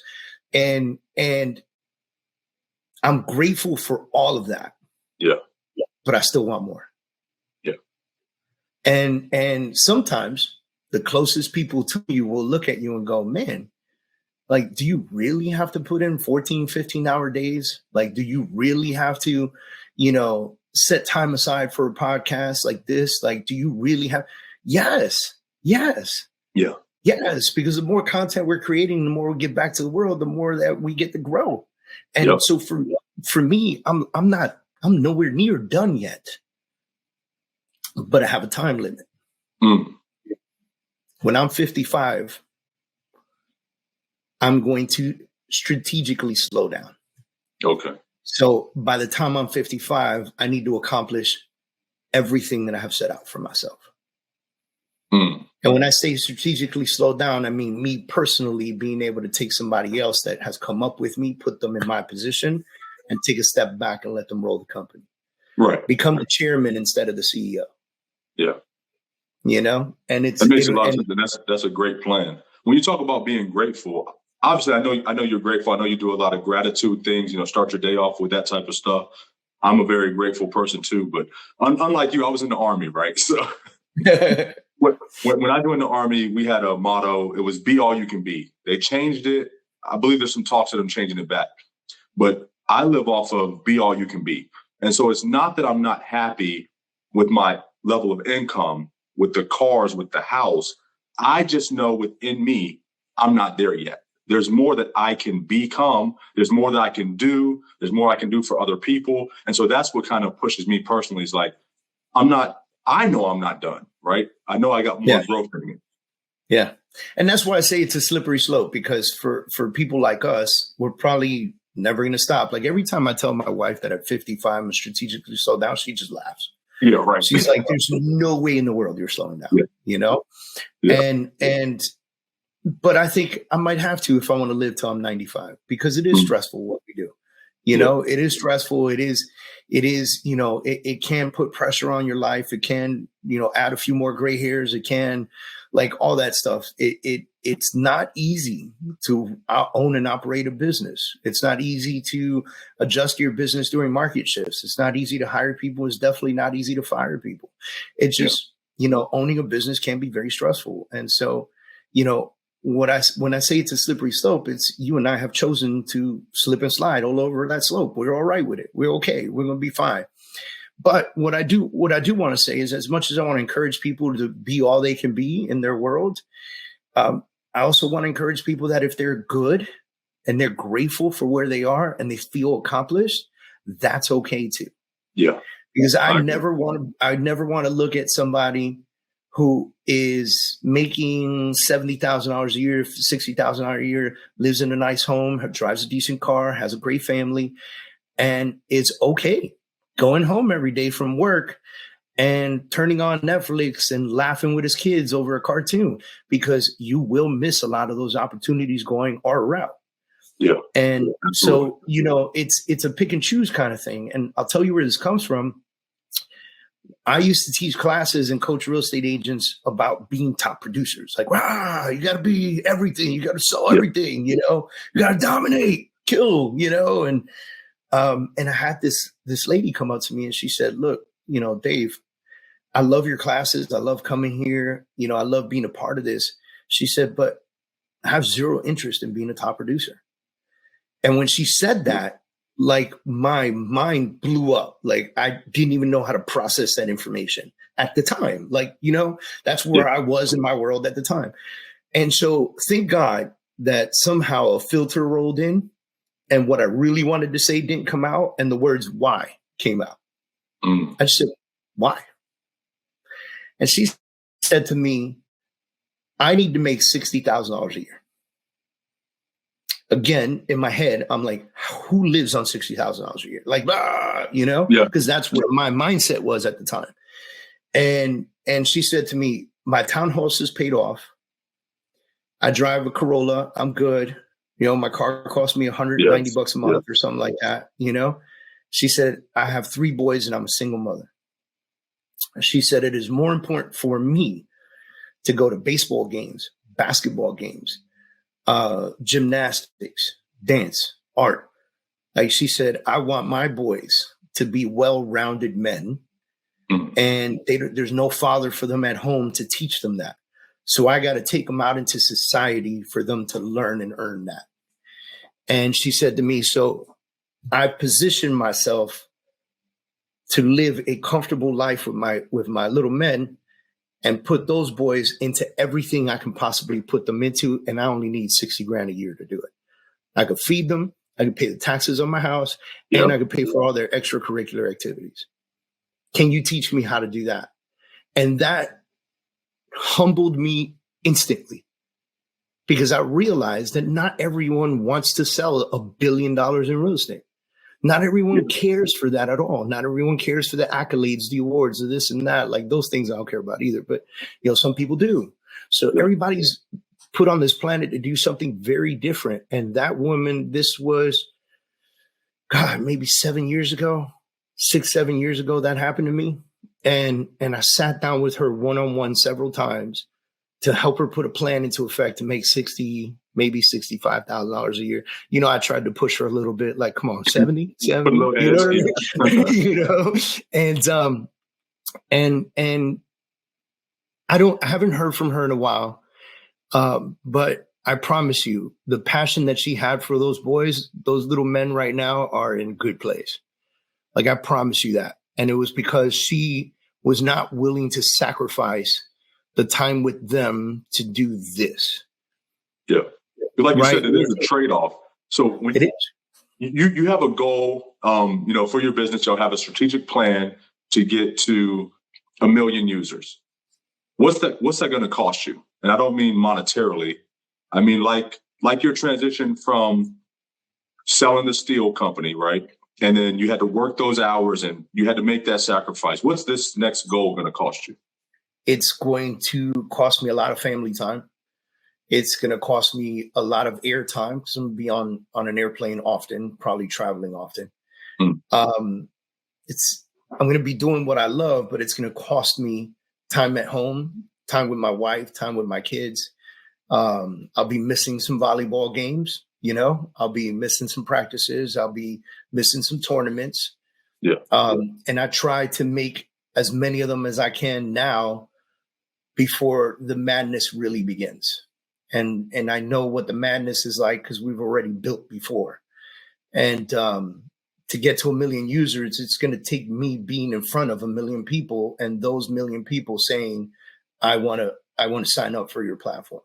And I'm grateful for all of that. Yeah. But I still want more. Yeah. And sometimes the closest people to you will look at you and go, "Man, like, do you really have to put in 14, 15-hour days? Like, do you really have to, set time aside for a podcast like this? Like, do you really have?" Yes. Yeah. Yes. Because the more content we're creating, the more we give back to the world, the more that we get to grow. And so for me, I'm nowhere near done yet, but I have a time limit. When I'm 55, I'm going to strategically slow down. Okay. So by the time I'm 55, I need to accomplish everything that I have set out for myself. And when I say strategically slow down, I mean me personally being able to take somebody else that has come up with me, put them in my position, and take a step back and let them roll the company. Right. Become the chairman instead of the CEO. Yeah. And that makes a lot of sense. That's a great plan. When you talk about being grateful, obviously I know you're grateful. I know you do a lot of gratitude things, start your day off with that type of stuff. I'm a very grateful person too, but unlike you, I was in the Army, right? So when I joined the Army, we had a motto. It was "Be all you can be." They changed it. I believe there's some talks of them changing it back, but I live off of "Be all you can be." And so it's not that I'm not happy with my level of income, with the cars, with the house. I just know within me, I'm not there yet. there's more that I can become. There's more that I can do. There's more I can do for other people. And so that's what kind of pushes me personally, is like, I know I'm not done, right? I know I got more growth in me. Yeah. And that's why I say it's a slippery slope, because for people like us, we're probably never going to stop. Like every time I tell my wife that at 55, I'm strategically slow down, she just laughs. Yeah, right. She's like, there's no way in the world you're slowing down, you know? Yeah. But I think I might have to if I want to live till I'm 95, because it is stressful what we do. You know, it is stressful. It is, you know, it can put pressure on your life. It can, you know, add a few more gray hairs. It can, like, all that stuff. It's not easy to own and operate a business. It's not easy to adjust your business during market shifts. It's not easy to hire people. It's definitely not easy to fire people. It's just, you know, owning a business can be very stressful. And so, you know, when I say it's a slippery slope, it's you and I have chosen to slip and slide all over that slope. We're all right with it. We're okay. We're going to be fine. But what I do want to say is, as much as I want to encourage people to be all they can be in their world, I also want to encourage people that if they're good and they're grateful for where they are and they feel accomplished, that's okay too. Yeah. Because I never want to look at somebody who is making $70,000 a year, $60,000 a year, lives in a nice home, drives a decent car, has a great family, and it's okay going home every day from work and turning on Netflix and laughing with his kids over a cartoon, because you will miss a lot of those opportunities going our route. Yeah. And so, you know, it's a pick and choose kind of thing. And I'll tell you where this comes from. I used to teach classes and coach real estate agents about being top producers. Like, wow, you got to be everything. You got to sell everything, you know, you got to dominate, kill, you know. And I had this lady come up to me and she said, look, you know, Dave, I love your classes. I love coming here. You know, I love being a part of this. She said, but I have zero interest in being a top producer. And when she said that, like, my mind blew up. Like, I didn't even know how to process that information at the time. Like, you know, that's where I was in my world at the time. And so thank God that somehow a filter rolled in and what I really wanted to say didn't come out, and the words why came out. I just said, why? And she said to me, I need to make $60,000 a year. Again, in my head, I'm like, who lives on $60,000 a year? Like, you know, because that's what my mindset was at the time. And she said to me, my townhouse is paid off. I drive a Corolla. I'm good. You know, my car cost me $190 a month or something like that. You know, she said, I have 3 boys and I'm a single mother. She said, it is more important for me to go to baseball games, basketball games, gymnastics, dance, art. Like, she said, I want my boys to be well-rounded men, and there's no father for them at home to teach them that. So I got to take them out into society for them to learn and earn that. And she said to me, so I positioned myself to live a comfortable life with my little men and put those boys into everything I can possibly put them into. And I only need $60,000 a year to do it. I could feed them. I could pay the taxes on my house, and I could pay for all their extracurricular activities. Can you teach me how to do that? And that humbled me instantly, because I realized that not everyone wants to sell $1 billion in real estate. Not everyone cares for that at all. Not everyone cares for the accolades, the awards, the this and that. Like, those things I don't care about either. But, you know, some people do. So everybody's put on this planet to do something very different. And that woman, this was, God, maybe 7 years ago, 6, 7 years ago, that happened to me. And I sat down with her one-on-one several times to help her put a plan into effect to make maybe $65,000 a year. You know, I tried to push her a little bit, like, come on, 70, you know what I mean? You know, and I haven't heard from her in a while. But I promise you, the passion that she had for those boys, those little men right now are in a good place. Like, I promise you that. And it was because she was not willing to sacrifice the time with them to do this. Yeah. But like you Right. said, it is a trade-off. So when It is. you have a goal, for your business, you'll have a strategic plan to get to 1 million users. What's that going to cost you? And I don't mean monetarily. I mean, like your transition from selling the steel company, right? And then you had to work those hours and you had to make that sacrifice. What's this next goal going to cost you? It's going to cost me a lot of family time. It's going to cost me a lot of airtime because I'm going to be on an airplane often, probably traveling often. Mm. I'm going to be doing what I love, but it's going to cost me time at home, time with my wife, time with my kids. I'll be missing some volleyball games. I'll be missing some practices. I'll be missing some tournaments. Yeah. And I try to make as many of them as I can now before the madness really begins. And I know what the madness is like because we've already built before. And to get to 1 million users, it's going to take me being in front of 1 million people and those 1 million people saying, I want to sign up for your platform.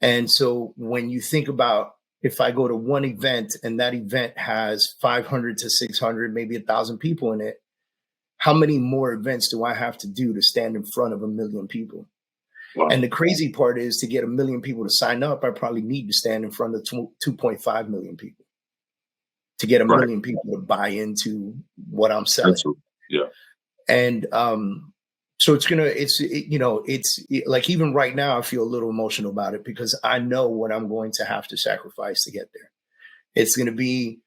And so when you think about if I go to one event and that event has 500 to 600, maybe 1,000 people in it, how many more events do I have to do to stand in front of 1 million people? Wow. And the crazy part is to get 1 million people to sign up, I probably need to stand in front of 2.5 million people to get 1 million people to buy into what I'm selling. Yeah. And so it's like even right now, I feel a little emotional about it because I know what I'm going to have to sacrifice to get there. It's going to be,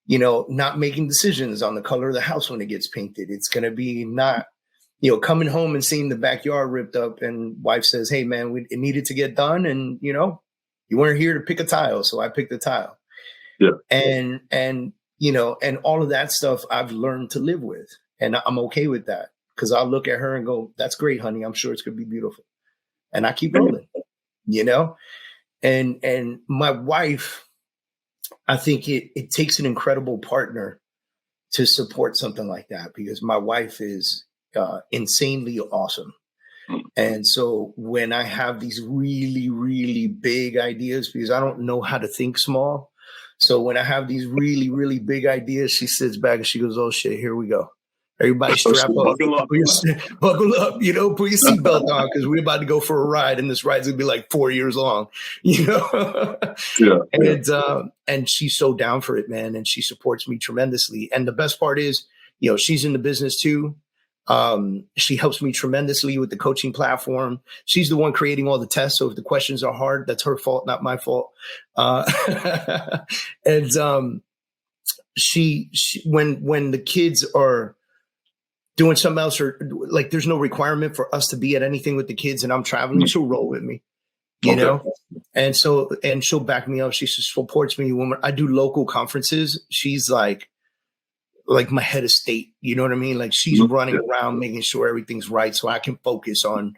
not making decisions on the color of the house when it gets painted. It's going to be not, coming home and seeing the backyard ripped up and wife says, hey man, it needed to get done. And, you weren't here to pick a tile. So I picked the tile. Yeah. And all of that stuff I've learned to live with. And I'm okay with that because I'll look at her and go, that's great, honey. I'm sure it's going to be beautiful. And I keep rolling, and my wife, I think it takes an incredible partner to support something like that because my wife is insanely awesome. And so when I have these really, really big ideas, because I don't know how to think small. So when I have these really, really big ideas, she sits back and she goes, oh shit, here we go. Everybody strap up, buckle up, put your seatbelt on because we're about to go for a ride and this ride's gonna be like 4 years long, Yeah. And she's so down for it, man. And she supports me tremendously. And the best part is, she's in the business too. She helps me tremendously with the coaching platform. She's the one creating all the tests. So if the questions are hard, that's her fault, not my fault. And she when the kids are doing something else or like there's no requirement for us to be at anything with the kids and I'm traveling, she'll roll with me, you know? And she'll back me up. She supports me when I do local conferences. She's like my head of state, you know what I mean? Like she's running around making sure everything's right so I can focus on,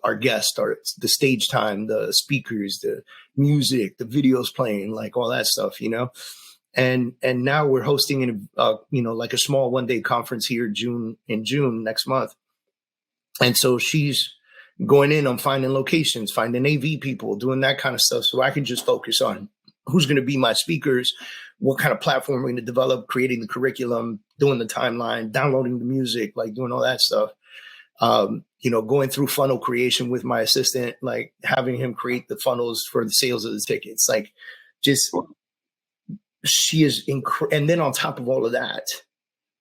our guests, the stage time, the speakers, the music, the videos playing, like all that stuff, And now we're hosting like a small 1-day conference here in June next month. And so she's going in on finding locations, finding AV people, doing that kind of stuff. So I can just focus on who's going to be my speakers, what kind of platform we're going to develop, creating the curriculum, doing the timeline, downloading the music, like doing all that stuff. Going through funnel creation with my assistant, like having him create the funnels for the sales of the tickets, like just she is and then on top of all of that,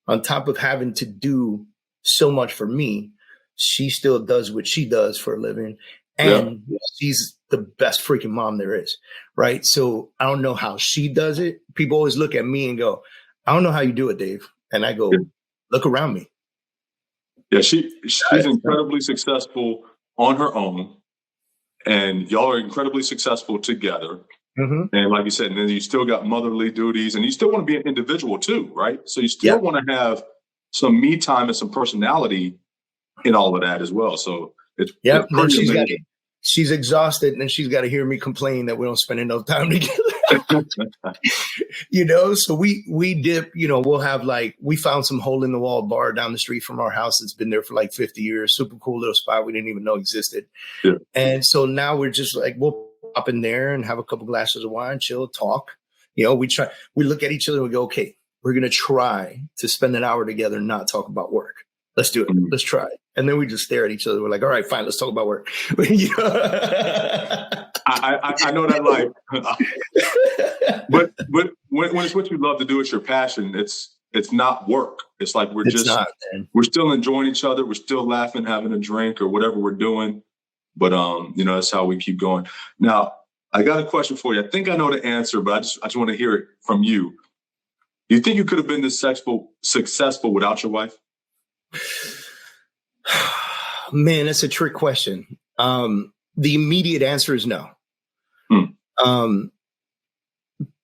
on top of having to do so much for me, she still does what she does for a living. And she's the best freaking mom there is. Right. So I don't know how she does it. People always look at me and go, I don't know how you do it, Dave. And I go, look around me. Yeah. She's incredibly successful on her own. And y'all are incredibly successful together. Mm-hmm. And like you said, and then you still got motherly duties and you still want to be an individual too, right? So you still want to have some me time and some personality in all of that as well. So it's she's exhausted and then she's got to hear me complain that we don't spend enough time together. So we dip, we'll have we found some hole in the wall bar down the street from our house that's been there for like 50 years. Super cool little spot we didn't even know existed. Yeah. And so now we're just like, we'll up in there and have a couple glasses of wine, chill, talk. You know, we look at each other and we go, okay, we're going to try to spend an hour together and not talk about work. Let's do it. Mm-hmm. Let's try it. And then we just stare at each other. We're like, all right, fine, let's talk about work. I know that life. but when it's what you love to do, it's your passion. It's not work. It's like we're still enjoying each other. We're still laughing, having a drink or whatever we're doing. But, that's how we keep going. Now, I got a question for you. I think I know the answer, but I just want to hear it from you. Do you think you could have been this successful without your wife? Man, that's a trick question. The immediate answer is no.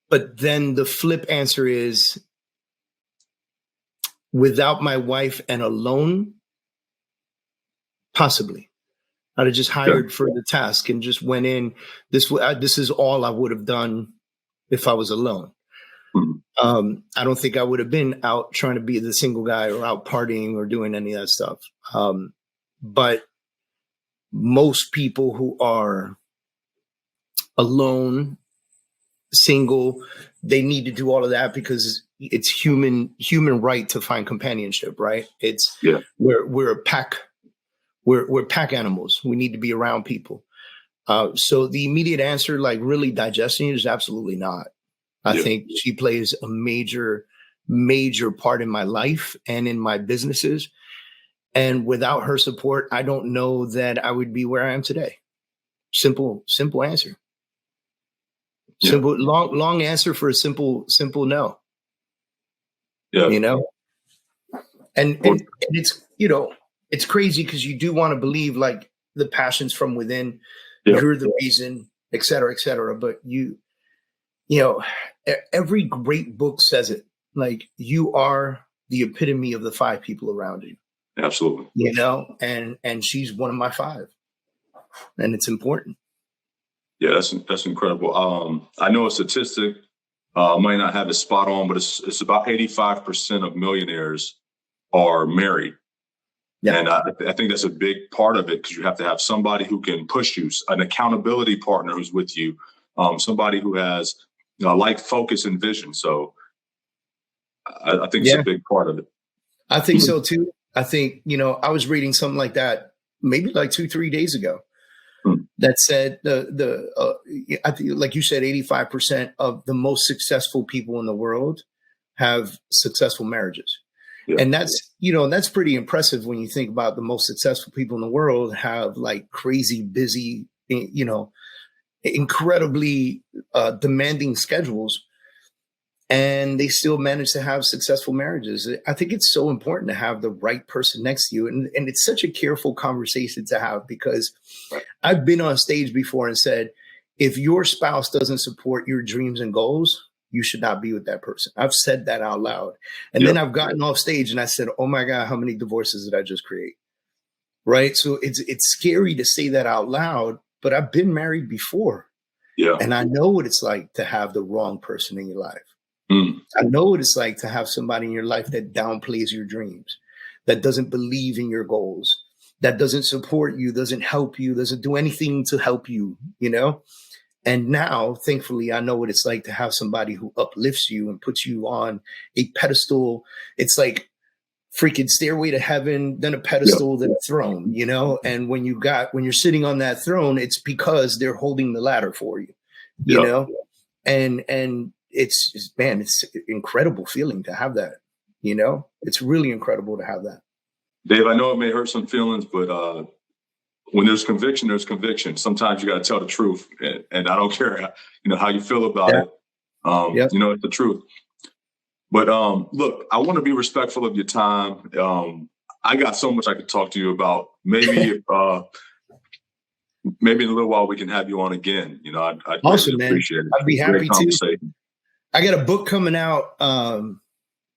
But then the flip answer is without my wife and alone, possibly. I'd have just hired for the task and just went in. This is all I would have done if I was alone. Mm-hmm. I don't think I would have been out trying to be the single guy or out partying or doing any of that stuff. But most people who are alone, single, they need to do all of that because it's human right to find companionship, right? We're a pack. We're pack animals. We need to be around people. So the immediate answer, like really digesting it, is absolutely not. I think she plays a major, major part in my life and in my businesses. And without her support, I don't know that I would be where I am today. Simple answer. Yeah. Simple, long answer for a simple no. Yeah. You know, and it's, it's crazy because you do want to believe like the passion's from within, you're the reason, et cetera, but every great book says it, like you are the epitome of the 5 people around you. Absolutely. And she's one of my 5 and it's important. Yeah, that's incredible. I know a statistic, might not have it spot on, but it's about 85% of millionaires are married. Yeah. And I think that's a big part of it because you have to have somebody who can push you, an accountability partner who's with you, somebody who has like focus and vision. So I think it's a big part of it. I think so too. I think, I was reading something like that maybe like 2-3 days ago that said I think, like you said, 85% of the most successful people in the world have successful marriages. Yeah. And that's pretty impressive when you think about the most successful people in the world have like crazy busy, incredibly demanding schedules, and they still manage to have successful marriages. I think it's so important to have the right person next to you. And it's such a careful conversation to have because I've been on stage before and said, if your spouse doesn't support your dreams and goals, you should not be with that person. I've said that out loud. And then I've gotten off stage and I said, oh my God, how many divorces did I just create? Right. So it's scary to say that out loud, but I've been married before. Yeah. And I know what it's like to have the wrong person in your life. I know what it's like to have somebody in your life that downplays your dreams, that doesn't believe in your goals, that doesn't support you, doesn't help you, doesn't do anything to help you, And now, thankfully, I know what it's like to have somebody who uplifts you and puts you on a pedestal. It's like freaking Stairway to Heaven, then a pedestal, then a throne, And when you're sitting on that throne, it's because they're holding the ladder for you, you know? And it's incredible feeling to have that, It's really incredible to have that. Dave, I know it may hurt some feelings, but when there's conviction, there's conviction. Sometimes you got to tell the truth, and I don't care, how you feel about it. It's the truth. But look, I want to be respectful of your time. I got so much I could talk to you about. Maybe maybe in a little while we can have you on again. I'd awesome, really appreciate it. I'd be happy to. I got a book coming out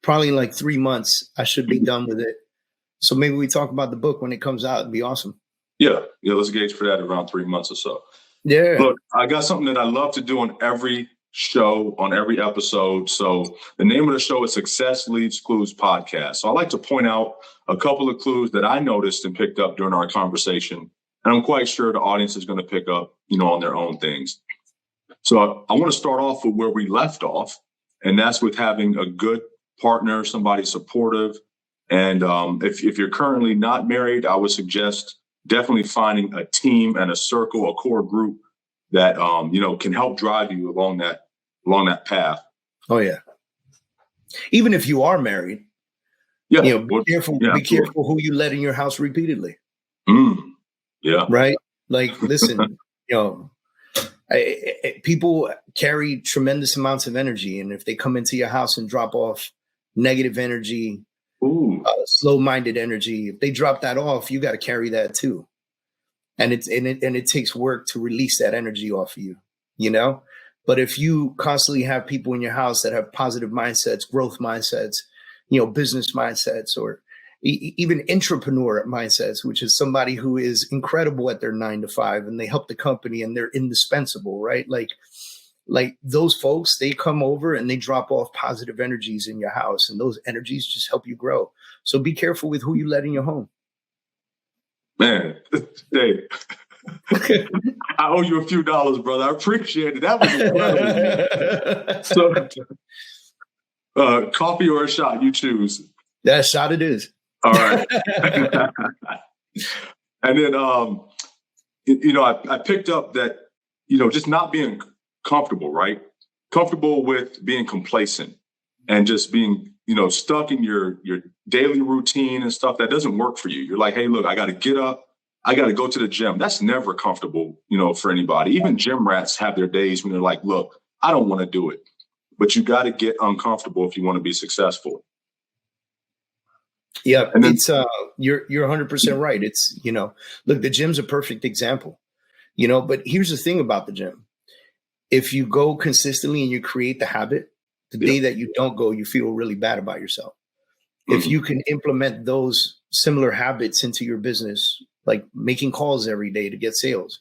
probably in like 3 months. I should be done with it. So maybe we talk about the book when it comes out. It'd be awesome. Yeah, let's gauge for that around 3 months or so. Yeah. Look, I got something that I love to do on every show, on every episode. So the name of the show is Success Leaves Clues Podcast. So I like to point out a couple of clues that I noticed and picked up during our conversation. And I'm quite sure the audience is going to pick up, on their own things. So I want to start off with where we left off, and that's with having a good partner, somebody supportive. And if you're currently not married, I would suggest definitely finding a team and a circle, a core group that can help drive you along that path. Oh yeah. Even if you are married, yeah, be careful. Yeah, be careful who you let in your house repeatedly. Yeah. Right. Like, listen, people carry tremendous amounts of energy, and if they come into your house and drop off negative energy, slow-minded energy, if they drop that off, you got to carry that too. And it takes work to release that energy off of you, But if you constantly have people in your house that have positive mindsets, growth mindsets, business mindsets, or even entrepreneur mindsets, which is somebody who is incredible at their 9 to 5 and they help the company and they're indispensable, right? Like those folks, they come over and they drop off positive energies in your house, and those energies just help you grow. So be careful with who you let in your home. Man, Dave, I owe you a few dollars, brother. I appreciate it. That was incredible. So, coffee or a shot, you choose. That shot it is. All right. And then, I picked up that, just not being comfortable, right? Comfortable with being complacent and just being, stuck in your daily routine and stuff that doesn't work for you. You're like, hey, look, I got to get up. I got to go to the gym. That's never comfortable, for anybody. Even gym rats have their days when they're like, look, I don't want to do it. But you got to get uncomfortable if you want to be successful. Yeah, and then, it's you're 100% right. It's, look, the gym's a perfect example, but here's the thing about the gym. If you go consistently and you create the habit, the day that you don't go, you feel really bad about yourself. Mm-hmm. If you can implement those similar habits into your business, like making calls every day to get sales.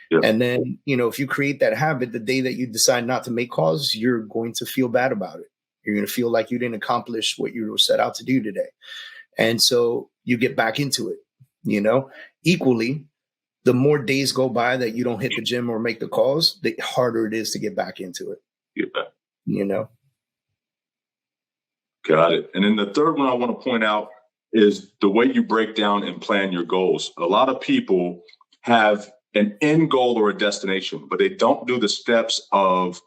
Yep. And then, if you create that habit, the day that you decide not to make calls, you're going to feel bad about it. You're going to feel like you didn't accomplish what you were set out to do today. And so you get back into it, equally. The more days go by that you don't hit the gym or make the calls, the harder it is to get back into it. Yeah. Got it. And then the third one I want to point out is the way you break down and plan your goals. A lot of people have an end goal or a destination, but they don't do the steps of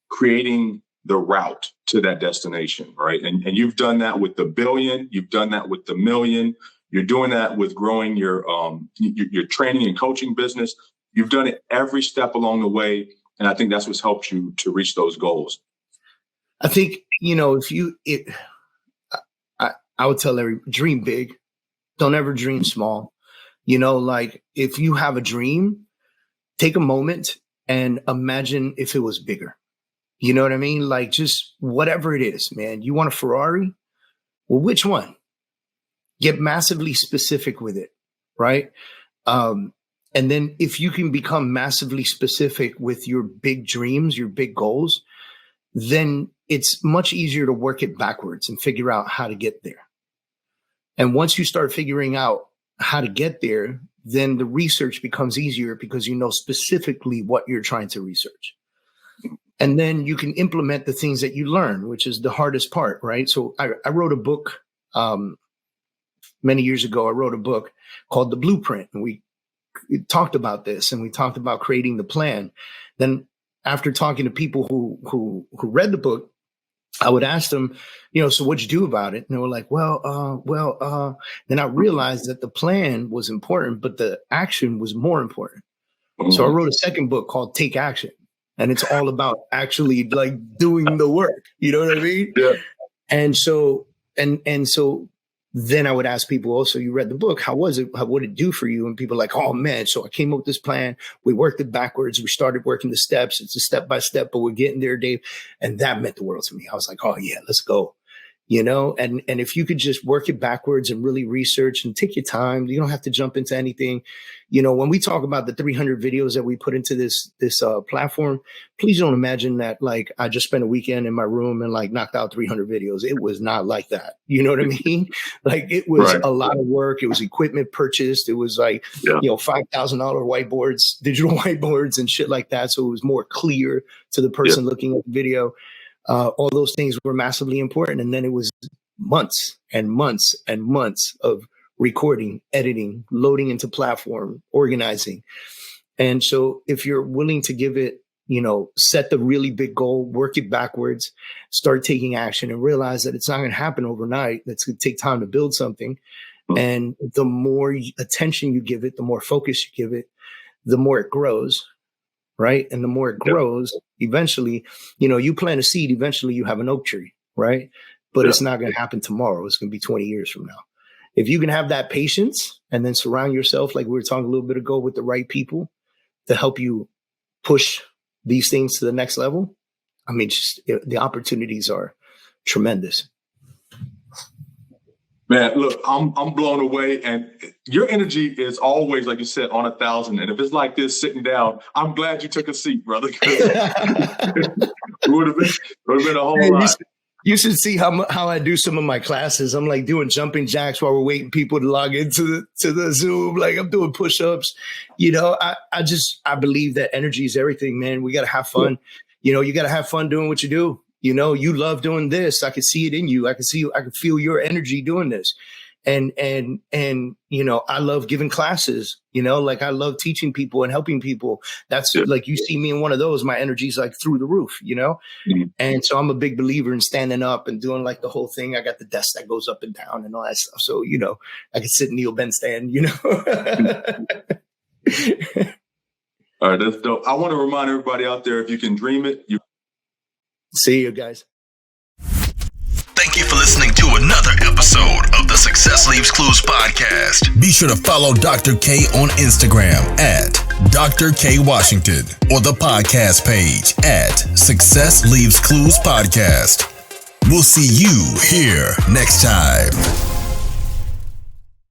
creating the route to that destination, right? And you've done that with the billion, you've done that with the million, you're doing that with growing your training and coaching business. You've done it every step along the way, and I think that's what's helped you to reach those goals. I think, I would tell dream big, don't ever dream small. Like if you have a dream, take a moment and imagine if it was bigger. You know what I mean? Like just whatever it is, man. You want a Ferrari? Well, which one? Get massively specific with it, right? And then if you can become massively specific with your big dreams, your big goals, then it's much easier to work it backwards and figure out how to get there. And once you start figuring out how to get there, then the research becomes easier because you know specifically what you're trying to research. And then you can implement the things that you learn, which is the hardest part, right? So I wrote a book many years ago. I wrote a book called The Blueprint, and we talked about this, and we talked about creating the plan. Then after talking to people who read the book, I would ask them, so what'd you do about it? And they were like, then I realized that the plan was important, but the action was more important. Mm-hmm. So I wrote a second book called Take Action. And it's all about actually like doing the work. You know what I mean? Yeah. And so then I would ask people, so you read the book. How was it? What did it do for you? And people are like, oh man. So I came up with this plan. We worked it backwards. We started working the steps. It's a step by step, but we're getting there, Dave. And that meant the world to me. I was like, oh yeah, let's go. you know, and if you could just work it backwards and really research and take your time, you don't have to jump into anything. You know, when we talk about the 300 videos that we put into this platform, please don't imagine that like I just spent a weekend in my room and like knocked out 300 videos. It was not like that. You know what I mean? Like it was a lot of work. It was equipment purchased. It was like, you know, $5,000 whiteboards, digital whiteboards and shit like that. So it was more clear to the person looking at the video. All those things were massively important. And then it was months and months and months of recording, editing, loading into platform, organizing. And so if you're willing to give it, you know, set the really big goal, work it backwards, start taking action and realize that it's not going to happen overnight. That's going to take time to build something. And the more attention you give it, the more focus you give it, the more it grows. Right. And the more it grows, eventually, you know, you plant a seed, eventually you have an oak tree. Right. But it's not going to happen tomorrow. It's going to be 20 years from now. If you can have that patience and then surround yourself, like we were talking a little bit ago, with the right people to help you push these things to the next level, I mean, just, the opportunities are tremendous. Man, look, I'm blown away, and your energy is always, like you said, on 1,000. And if it's like this sitting down, I'm glad you took a seat, brother. It would have been a whole lot. You should see how I do some of my classes. I'm like doing jumping jacks while we're waiting people to log into the Zoom. Like I'm doing push-ups. You know, I believe that energy is everything, man. We got to have fun. You know, you got to have fun doing what you do. You know, you love doing this. I can see it in you. I can feel your energy doing this. And, you know, I love giving classes, you know, like I love teaching people and helping people. That's like, you see me in one of those, my energy's like through the roof, you know? And so I'm a big believer in standing up and doing like the whole thing. I got the desk that goes up and down and all that stuff. So, you know, I can sit kneel, bend, stand, you know? All right. That's dope. I want to remind everybody out there, if you can dream it, you see you guys. Thank you for listening to another episode of the Success Leaves Clues podcast. Be sure to follow Dr. K on Instagram at Dr. K Washington or the podcast page at Success Leaves Clues Podcast. We'll see you here next time.